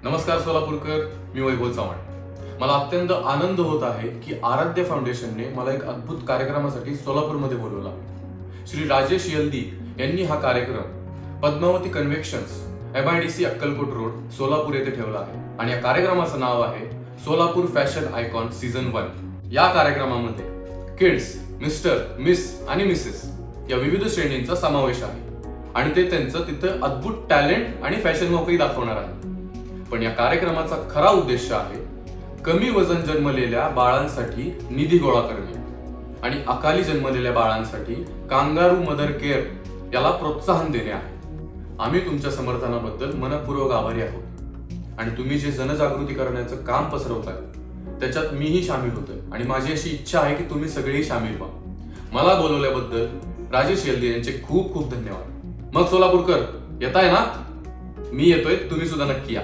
नमस्कार सोलापूरकर, मी वैभव चव्हाण। मला अत्यंत आनंद होत आहे की आराध्य फाउंडेशनने मला एक अद्भुत कार्यक्रमासाठी सोलापूरमध्ये बोलवला। श्री राजेश यल्दी यांनी हा कार्यक्रम Padmavati conventions MIDC Akkalkot road Solapur येथे ठेवला आहे आणि या कार्यक्रमाचं नाव आहे सोलापूर फॅशन आयकॉन सीझन 1। या कार्यक्रमामध्ये किड्स, मिस्टर, मिस आणि मिसेस या विविध श्रेणींचा समावेश आहे आणि ते त्यांचं तिथं अद्भुत टॅलेंट आणि फॅशन वॉकही दाखवणार आहे। पण या कार्यक्रमाचा खरा उद्देश आहे कमी वजन जन्मलेल्या बाळांसाठी निधी गोळा करणे आणि अकाली जन्मलेल्या बाळांसाठी कांगारू मदर केअर याला प्रोत्साहन देणे आहे। आम्ही तुमच्या समर्थनाबद्दल मनपूर्वक आभारी आहोत आणि तुम्ही जे जनजागृती करण्याचं काम पसरवताय त्याच्यात मीही सामील होतोय आणि माझी अशी इच्छा आहे की तुम्ही सगळेही सामील व्हा। मला बोलवल्याबद्दल राजेश यल्दी यांचे खूप खूप धन्यवाद। मग सोलापूरकर येताय ना? मी येतोय, तुम्ही सुद्धा नक्की या।